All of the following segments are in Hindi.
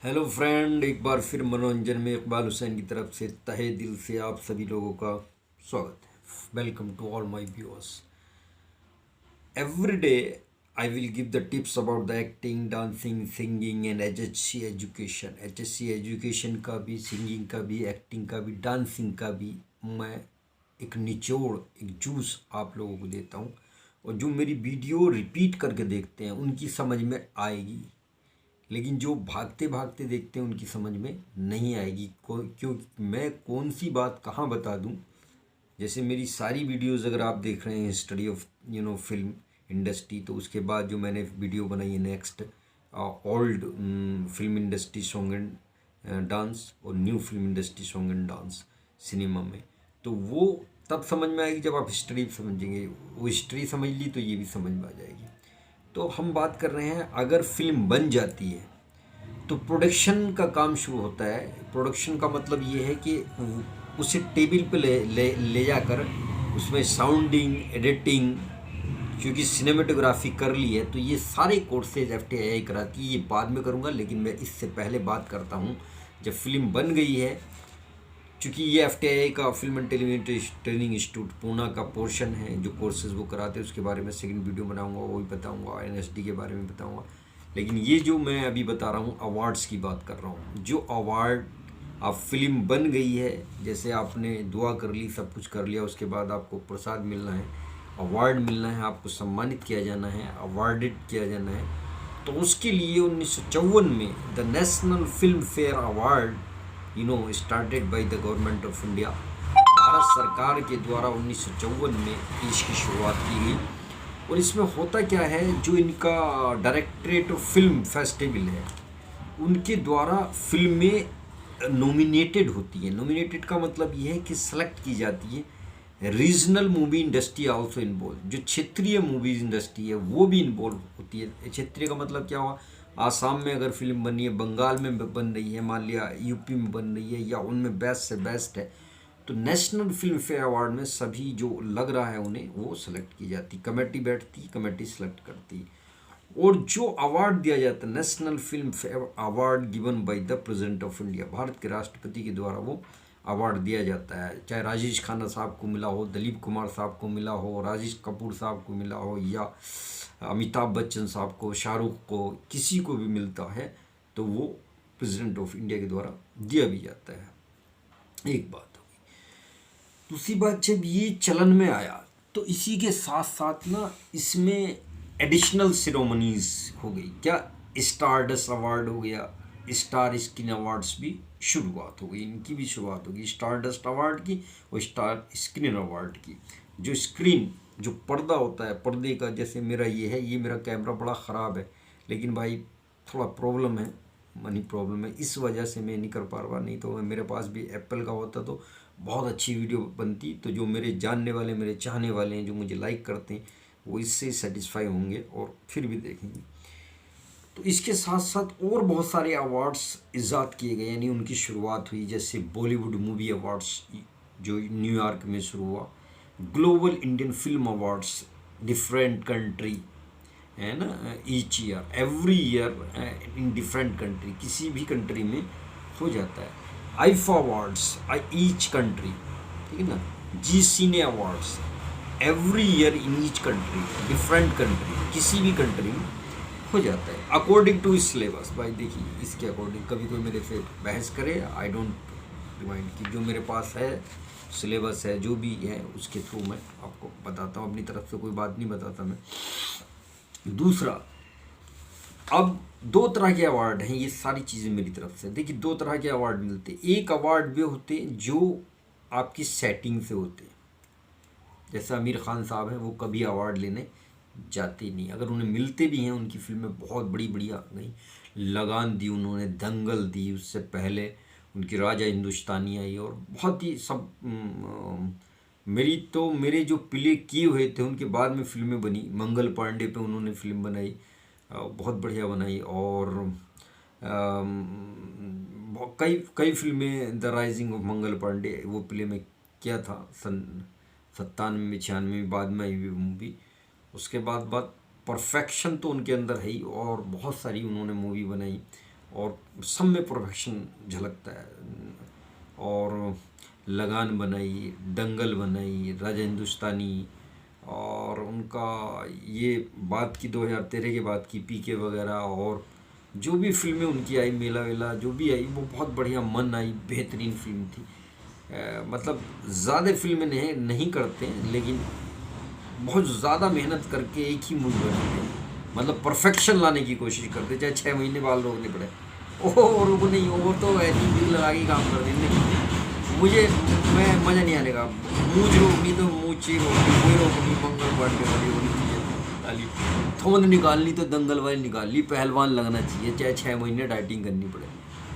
हेलो फ्रेंड, एक बार फिर मनोरंजन में इकबाल हुसैन की तरफ से तहे दिल से आप सभी लोगों का स्वागत है। Welcome to all my viewers. Every day I will give the tips about the acting, dancing, singing and HSC education. HSC education का भी, सिंगिंग का भी, एक्टिंग का भी, डांसिंग का भी मैं एक निचोड़, एक जूस आप लोगों को देता हूँ। और जो मेरी वीडियो रिपीट करके देखते हैं उनकी समझ में आएगी, लेकिन जो भागते भागते देखते हैं उनकी समझ में नहीं आएगी। क्योंकि मैं कौन सी बात कहाँ बता दूँ। जैसे मेरी सारी वीडियोज़ अगर आप देख रहे हैं हिस्ट्री ऑफ फिल्म इंडस्ट्री, तो उसके बाद जो मैंने वीडियो बनाई है next old film industry song and dance और new film industry song and dance cinema में, तो वो तब समझ में आएगी जब आप हिस्ट्री समझेंगे। वो हिस्ट्री समझ ली तो ये भी समझ में आ जाएगी। तो हम बात कर रहे हैं, अगर फिल्म बन जाती है तो प्रोडक्शन का काम शुरू होता है। प्रोडक्शन का मतलब ये है कि उसे टेबल पे ले जाकर उसमें साउंडिंग, एडिटिंग, क्योंकि सिनेमेटोग्राफी कर ली है तो ये सारे कोर्सेज एफटीआई कराती है। ये बाद में करूँगा, लेकिन मैं इससे पहले बात करता हूँ जब फिल्म बन गई है। चूँकि ये एफटीआई का film and television training institute Poona का पोर्शन है, जो कोर्सेज वो कराते हैं उसके बारे में सेकंड वीडियो बनाऊंगा, वो भी बताऊंगा, एनएसडी के बारे में बताऊंगा। लेकिन ये जो मैं अभी बता रहा हूँ, अवार्ड्स की बात कर रहा हूँ। जो अवार्ड, आप फिल्म बन गई है, जैसे आपने दुआ कर ली, सब कुछ कर लिया, उसके बाद आपको प्रसाद मिलना है, अवार्ड मिलना है, आपको सम्मानित किया जाना है, अवार्डेड किया जाना है। तो उसके लिए 1954 में the national film fair award started by the government of India, Bharat सरकार के द्वारा 1954 में इसकी शुरुआत की गई। और इसमें होता क्या है, जो इनका डायरेक्टरेट ऑफ फिल्म फेस्टिवल है, उनके द्वारा फिल्में नॉमिनेटेड होती हैं। नॉमिनेटेड का मतलब ये है कि सेलेक्ट की जाती है। Regional movie industry also involve, जो क्षेत्रीय मूवी इंडस्ट्री है वो भी इन्वॉल्व होती है। क्षेत्रीय का मतलब क्या हुआ, आसाम में अगर फिल्म बनी है, बंगाल में बन रही है, मान लिया यूपी में बन रही है, या उनमें बेस्ट से बेस्ट है, तो नेशनल फिल्म फेयर अवार्ड में सभी जो लग रहा है उन्हें वो सेलेक्ट की जाती, कमेटी बैठती, कमेटी सेलेक्ट करती। और जो अवार्ड दिया जाता है, national film fair award given by the president of India, Bharat के राष्ट्रपति के द्वारा वो अवार्ड दिया जाता है। चाहे राजेश खन्ना साहब को मिला हो, दिलीप कुमार साहब को मिला हो, राजेश कपूर साहब को मिला हो, या अमिताभ बच्चन साहब को, शाहरुख को, किसी को भी मिलता है तो वो प्रेसिडेंट ऑफ इंडिया के द्वारा दिया भी जाता है। एक बात हो गई। दूसरी बात, जब ये चलन में आया तो इसी के साथ साथ ना इसमें एडिशनल सेरेमनीज हो गई। क्या, स्टारडस्ट अवार्ड हो गया, स्टार स्क्रीन अवार्ड्स भी शुरुआत हो गई, इनकी भी शुरुआत होगी, स्टारडस्ट अवार्ड की और स्टार स्क्रीन अवार्ड की। जो स्क्रीन, जो पर्दा होता है, पर्दे का, जैसे मेरा ये है, ये मेरा कैमरा बड़ा ख़राब है, लेकिन भाई थोड़ा प्रॉब्लम है, मनी प्रॉब्लम है, इस वजह से मैं नहीं कर पा रहा। नहीं तो मेरे पास भी एप्पल का होता तो बहुत अच्छी वीडियो बनती। तो जो मेरे जानने वाले, मेरे चाहने वाले हैं, जो मुझे लाइक करते हैं, वो इससे सेटिस्फाई होंगे और फिर भी देखेंगे। तो इसके साथ साथ और बहुत सारे अवार्ड्स इजाद किए गए, यानी उनकी शुरुआत हुई। जैसे बॉलीवुड मूवी अवार्ड्स जो न्यूयॉर्क में शुरू हुआ, global Indian film awards, different country है ना, each year, every year in different country, किसी भी कंट्री में हो जाता है। आईफा अवार्ड्स, ईच कंट्री, ठीक है ना। Zee cine awards, every year in each country, different country, किसी भी कंट्री में हो जाता है अकॉर्डिंग टू इस सिलेबस। भाई देखिए, इसके अकॉर्डिंग कभी कोई मेरे से बहस करे, आई डोंट रिमाइंड, कि जो मेरे पास है सिलेबस है, जो भी है उसके थ्रू मैं आपको बताता हूँ, अपनी तरफ से कोई बात नहीं बताता मैं। दूसरा, अब दो तरह के अवार्ड हैं, ये सारी चीज़ें मेरी तरफ से। देखिए, दो तरह के अवार्ड मिलते हैं। एक अवार्ड वे होते हैं जो आपकी सेटिंग से होते हैं। जैसे आमिर खान साहब हैं, वो कभी अवार्ड लेने जाते नहीं, अगर उन्हें मिलते भी हैं, उनकी फिल्में बहुत बड़ी बढ़िया गई। लगान दी उन्होंने, दंगल दी, उससे पहले उनकी राजा हिंदुस्तानी आई, और बहुत ही सब मेरे जो प्ले किए हुए थे उनके बाद में फिल्में बनी। मंगल पांडे पे उन्होंने फिल्म बनाई, बहुत बढ़िया बनाई। और कई कई फिल्में, the rising of Mangal Pandey, वो प्ले में किया था सन 97 96 बाद में आई हुई मूवी। उसके बाद परफेक्शन तो उनके अंदर है ही, और बहुत सारी उन्होंने मूवी बनाई। और सब में परफेक्शन झलकता है। और लगान बनाई, दंगल बनाई, राजा हिंदुस्तानी, और उनका ये बात की 2013 के बाद की पीके वगैरह, और जो भी फिल्में उनकी आई, मेला वेला जो भी आई, वो बहुत बढ़िया मन आई, बेहतरीन फिल्म थी। मतलब ज़्यादा फिल्में नहीं करते हैं, लेकिन बहुत ज़्यादा मेहनत करके एक ही मूवी बनाते हैं, मतलब परफेक्शन लाने की कोशिश करते, चाहे 6 महीने बाल रोकने पड़े। ओह रुको नहीं, वो तो ऐसी दिल लगा के काम कर देंगे। मुझे मैं मज़ा नहीं आने का। मूछ रोकनी तो मूछी रोकनी, कोई रोकनी, मंगल बांटने वाली होनी चाहिए खाली, थोंद निकालनी तो दंगल वाली निकाल ली, पहलवान लगना चाहिए, चाहे 6 महीने डाइटिंग करनी पड़े।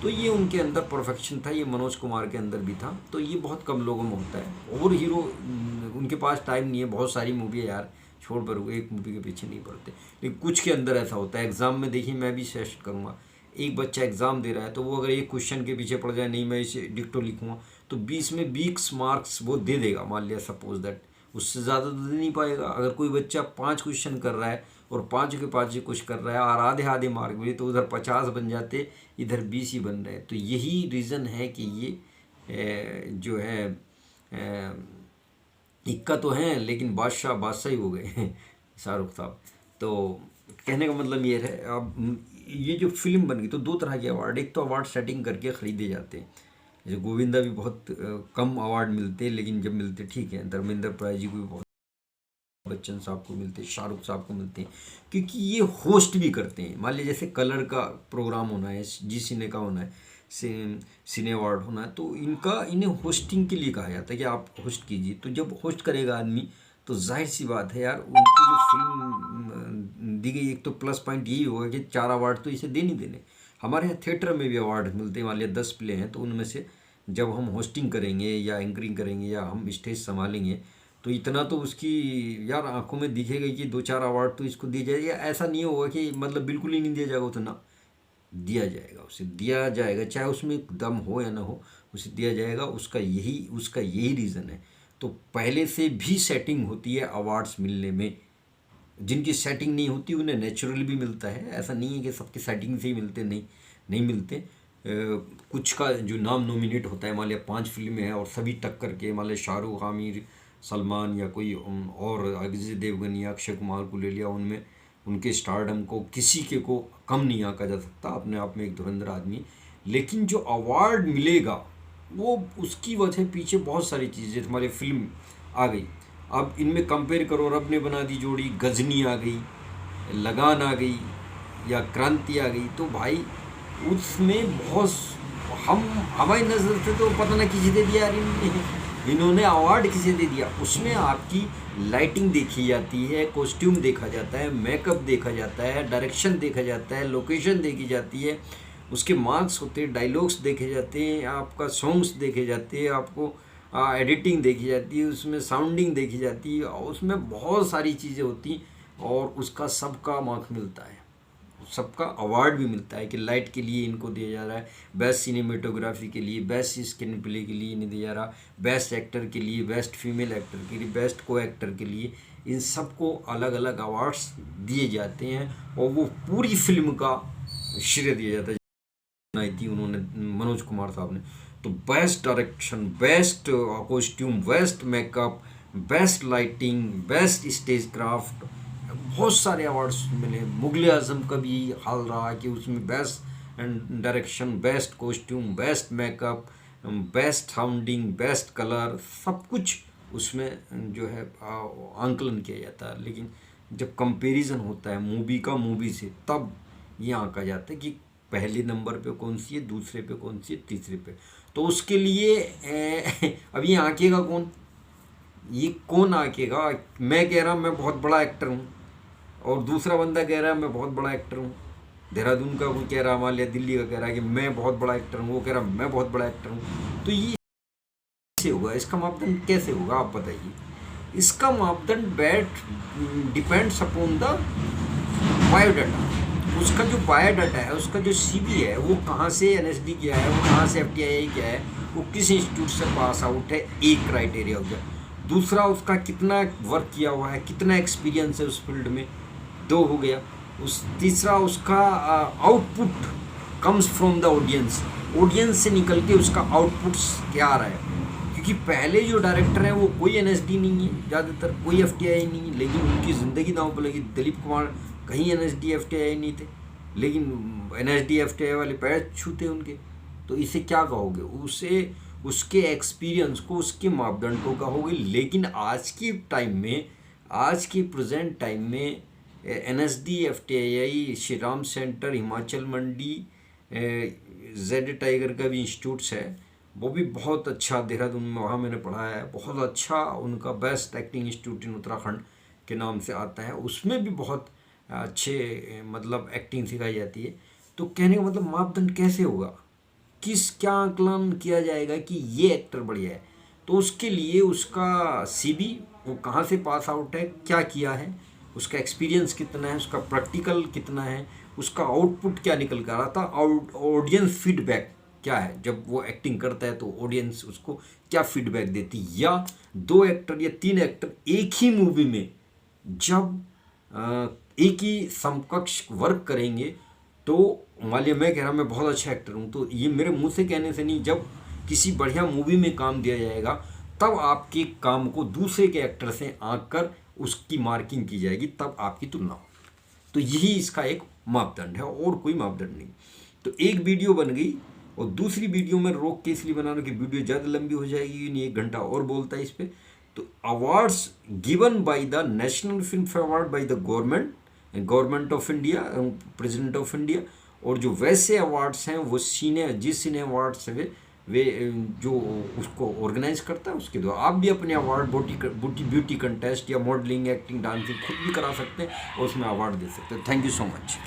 तो ये उनके अंदर परफेक्शन था, ये मनोज कुमार के अंदर भी था। तो ये बहुत कम लोगों में होता है, और हीरो उनके पास टाइम नहीं है, बहुत सारी मूवी है यार, छोड़ पर वो एक मूवी के पीछे नहीं पड़ते, लेकिन कुछ के अंदर ऐसा होता है। एग्ज़ाम में देखिए, मैं भी सजेस्ट करूँगा, एक बच्चा एग्ज़ाम दे रहा है, तो वो अगर एक क्वेश्चन के पीछे पड़ जाए, नहीं मैं इसे डिक्टो लिखूँगा, तो 20 में 20 मार्क्स वो दे देगा, मान लिया सपोज दैट, उससे ज़्यादा तो दे नहीं पाएगा। अगर कोई बच्चा 5 क्वेश्चन कर रहा है और 5 के 5 ही कुछ कर रहा है और आधे आधे मार्क मिले, तो उधर 50 बन जाते, इधर 20 ही बन रहे हैं। तो यही रीज़न है कि ये जो है इक्का तो हैं, लेकिन बादशाह बादशाह ही हो गए हैं शाहरुख साहब। तो कहने का मतलब ये है, अब ये जो फिल्म बन गई, तो 2 तरह के अवार्ड, एक तो अवार्ड सेटिंग करके ख़रीदे जाते हैं, जैसे गोविंदा भी बहुत कम अवार्ड मिलते हैं, लेकिन जब मिलते ठीक है। धर्मेंद्र प्राइज जी को भी बहुत, बच्चन साहब को मिलते हैं, शाहरुख साहब को मिलते हैं, क्योंकि ये होस्ट भी करते हैं। मान लीजिए जैसे कलर का प्रोग्राम होना है, जी सिने का होना है, सिने अवार्ड होना है, तो इन्हें होस्टिंग के लिए कहा जाता है कि आप होस्ट कीजिए। तो जब होस्ट करेगा आदमी, तो जाहिर सी बात है यार, उनकी जो फिल्म दी गई, एक तो प्लस पॉइंट यही होगा कि 4 अवार्ड तो इसे देने देने। हमारे यहाँ थिएटर में भी अवार्ड मिलते हैं, मान लिया 10 प्ले हैं, तो उनमें से जब हम होस्टिंग करेंगे या एंकरिंग करेंगे या हम स्टेज संभालेंगे, तो इतना तो उसकी यार आंखों में दिखेगा कि 2-4 अवार्ड तो इसको दिया जाएगा। ऐसा नहीं होगा कि मतलब बिल्कुल ही नहीं दिया जाएगा, उतना दिया जाएगा, उसे दिया जाएगा, चाहे उसमें दम हो या ना हो, उसे दिया जाएगा। उसका यही रीज़न है। तो पहले से भी सेटिंग होती है अवार्ड्स मिलने में, जिनकी सेटिंग नहीं होती उन्हें नेचुरल भी मिलता है। ऐसा नहीं है कि सबकी सेटिंग से ही मिलते, नहीं मिलते। कुछ का जो नाम नॉमिनेट होता है, मान लिया 5 फिल्में हैं और सभी टक्कर के, मान लिया शाहरुख, आमिर, सलमान या कोई और अजय देवगन या अक्षय कुमार को ले लिया, उनमें उनके स्टारडम को किसी के को कम नहीं आंका जा सकता, अपने आप में एक धुरंधर आदमी। लेकिन जो अवार्ड मिलेगा, वो उसकी वजह पीछे बहुत सारी चीज़ें, हमारी फिल्म आ गई, अब इनमें कंपेयर करो, रब ने बना दी जोड़ी, गजनी आ गई, लगान आ गई, या क्रांति आ गई, तो भाई उसमें बहुत हमारी नज़र से तो पता ना किसी दे दिया यार, इन्होंने अवार्ड किसे दे दिया। उसमें आपकी लाइटिंग देखी जाती है, कॉस्ट्यूम देखा जाता है, मेकअप देखा जाता है, डायरेक्शन देखा जाता है, लोकेशन देखी जाती है, उसके मार्क्स होते हैं, डायलॉग्स देखे जाते हैं, आपका सॉन्ग्स देखे जाते हैं, आपको एडिटिंग देखी जाती है, उसमें साउंडिंग देखी जाती है, उसमें बहुत सारी चीज़ें होती, और उसका सबका मार्क्स मिलता है, सबका अवार्ड भी मिलता है कि लाइट के लिए इनको दिया जा रहा है, बेस्ट सिनेमेटोग्राफी के लिए, बेस्ट स्क्रीन प्ले के लिए इन्हें दिया जा रहा, बेस्ट एक्टर के लिए, बेस्ट फीमेल एक्टर के लिए, बेस्ट को एक्टर के लिए, इन सबको अलग अलग अवार्ड्स दिए जाते हैं, और वो पूरी फिल्म का श्रेय दिया जाता है। बनाई थी उन्होंने, मनोज कुमार साहब ने, तो best direction, best costume, best makeup, best lighting, best stage craft, बहुत सारे अवार्ड्स मिले। मुगल आजम का भी हाल रहा कि उसमें best direction, best costume, best makeup, best sounding, best colour, सब कुछ उसमें जो है आंकलन किया जाता है। लेकिन जब कंपैरिजन होता है मूवी का मूवी से, तब ये आंका जाता है कि पहले नंबर पे कौन सी है, दूसरे पे कौन सी है, तीसरे पे। तो उसके लिए अब ये आंकेगा कौन, ये कौन आंकेगा? मैं कह रहा हूँ मैं बहुत बड़ा एक्टर हूँ, और दूसरा बंदा कह रहा है मैं बहुत बड़ा एक्टर हूँ। देहरादून का कोई कह रहा है, मान लिया दिल्ली का कह रहा है कि मैं बहुत बड़ा एक्टर हूँ, वो कह रहा है मैं बहुत बड़ा एक्टर हूँ। तो ये कैसे होगा? इसका मापदंड कैसे होगा, आप बताइए। इसका मापदंड डिपेंड्स अपॉन द बायोडाटा। उसका जो बायोडाटा है, उसका जो सीवी है, वो कहाँ से एनएसडी किया है, वो कहाँ से एफटीआई किया है, वो किस इंस्टीट्यूट से पास आउट है, एक क्राइटेरिया हो गया। दूसरा, उसका कितना वर्क किया हुआ है, कितना एक्सपीरियंस है उस फील्ड में, 2 हो गया। तीसरा, उसका output comes from the audience, audience से निकल के उसका आउटपुट क्या आ रहा है। क्योंकि पहले जो डायरेक्टर हैं वो कोई एनएसडी नहीं है, ज़्यादातर कोई एफटीआई नहीं है, लेकिन उनकी ज़िंदगी दांव पर लगी। दिलीप कुमार कहीं एनएसडी एफटीआई नहीं थे, लेकिन एनएसडी एफटीआई वाले पैर छूते उनके। तो इसे क्या कहोगे, उसे उसके एक्सपीरियंस को, उसके मापदंड को कहोगे। लेकिन आज के टाइम में, आज के प्रेजेंट टाइम में NSD FTI, Shri Ram centre, Himachal Mandi, Z tiger का भी इंस्टीट्यूट्स है, वो भी बहुत अच्छा, देहरादून में वहाँ मैंने पढ़ा है, बहुत अच्छा उनका बेस्ट एक्टिंग इंस्टीट्यूट इन उत्तराखंड के नाम से आता है। उसमें भी बहुत अच्छे मतलब एक्टिंग सिखाई जाती है। तो कहने का मतलब मापदंड कैसे होगा, क्या आकलन किया जाएगा कि ये एक्टर बढ़िया है। तो उसके लिए उसका सीवी, वो कहाँ से पास आउट है, क्या किया है, उसका एक्सपीरियंस कितना है, उसका प्रैक्टिकल कितना है, उसका आउटपुट क्या निकल कर रहा था, ऑडियंस फीडबैक क्या है, जब वो एक्टिंग करता है तो ऑडियंस उसको क्या फीडबैक देती। या 2 एक्टर या 3 एक्टर एक ही मूवी में जब एक ही समकक्ष वर्क करेंगे, तो मान लिया मैं कह रहा मैं बहुत अच्छा एक्टर हूँ, तो ये मेरे मुंह से कहने से नहीं, जब किसी बढ़िया मूवी में काम दिया जाएगा तब आपके काम को दूसरे के एक्टर से आंक कर उसकी मार्किंग की जाएगी, तब आपकी तुलना हो। तो यही इसका एक मापदंड है, और कोई मापदंड नहीं। तो एक वीडियो बन गई, और दूसरी वीडियो में रोक के इसलिए बना रहा कि वीडियो ज़्यादा लंबी हो जाएगी, नहीं 1 घंटा और बोलता है इस पर। तो awards given by the national film award by the government of India, president of India, और जो वैसे अवार्ड्स हैं वो जिस सिने अवार्ड्स है वे जो उसको ऑर्गेनाइज करता है उसके द्वारा। आप भी अपने अवार्ड ब्यूटी कंटेस्ट या मॉडलिंग, एक्टिंग, डांसिंग खुद भी करा सकते हैं और उसमें अवार्ड दे सकते हैं। Thank you so much.